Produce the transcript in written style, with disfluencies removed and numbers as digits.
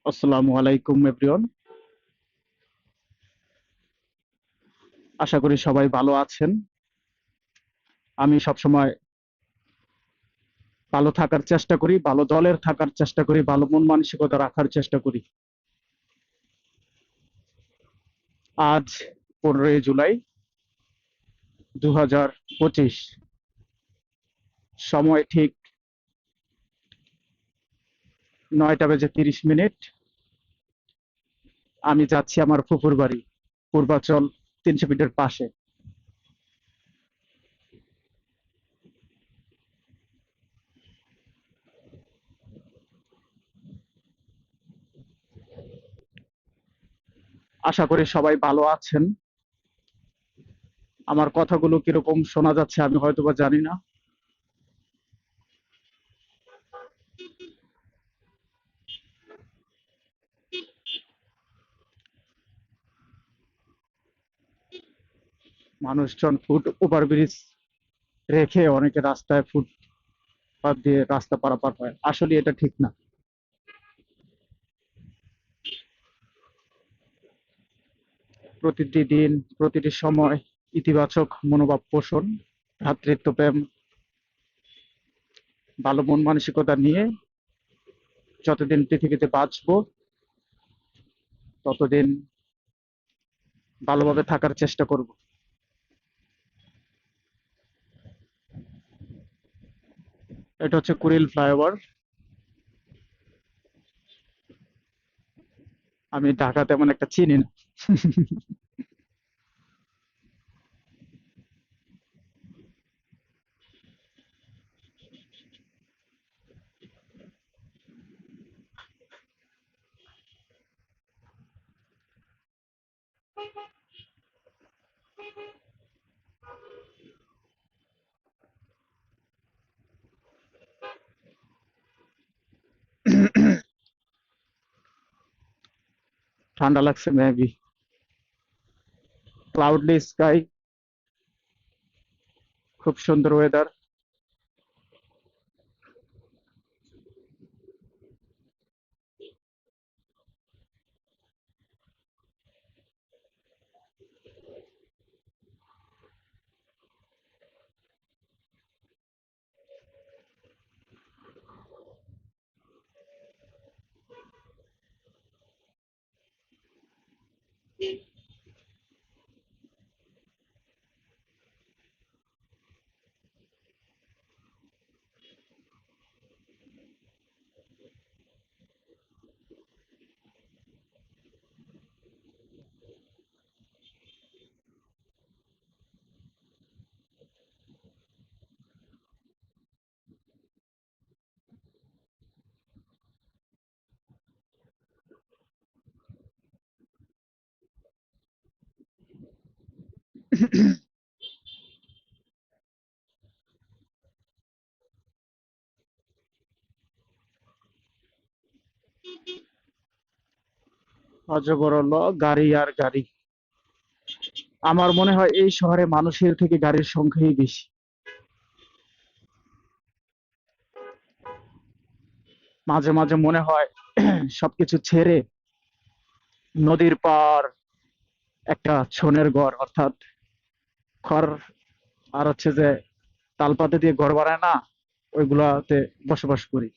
আসসালামু আলাইকুম এভরিওয়ান। আশা করি সবাই ভালো আছেন। আমি সবসময় ভালো থাকার চেষ্টা করি, ভালো দলের থাকার চেষ্টা করি, ভালো মন মানসিকতা রাখার চেষ্টা করি। আজ 15ই জুলাই 2025, সময় ঠিক 9টা বেজে 30 মিনিট। আমি যাচ্ছি আমার ফুফুর বাড়ি, পূর্বাচল 300 ফিটের পাশে। আশা করি সবাই ভালো আছেন। আমার কথাগুলো কিরকম শোনা যাচ্ছে আমি হয়তোবা জানি না। মানুষজন ফুট ওভারব্রিজ রেখে অনেকে রাস্তায় ফুটপাত দিয়ে রাস্তা পারাপার হয়, আসলে এটা ঠিক না। প্রতিটি দিন, প্রতিটি সময় ইতিবাচক মনোভাব পোষণ, ভ্রাতৃত্বপ্রেম, ভালো মন মানসিকতা নিয়ে যতদিন পৃথিবীতে বাঁচবো ততদিন ভালোভাবে থাকার চেষ্টা করব। এটা হচ্ছে কুড়িল ফ্লাইওভার। আমি ঢাকা তেমন একটা চিনি না। ঠান্ডা লাগছে মেবি। ক্লাউডলি স্কাই, খুব সুন্দর ওয়েদার। অজগরল গাড়ি আর গাড়ি। আমার মনে হয় এই শহরে মানুষের থেকে গাড়ির সংখ্যাই বেশি। মাঝে মাঝে মনে হয় সবকিছু ছেড়ে নদীর পার একটা ছনের ঘর, অর্থাৎ খড় আর হচ্ছে যে তালপাতা দিয়ে ঘর বানায় না, ওইগুলাতে বসবাস করি।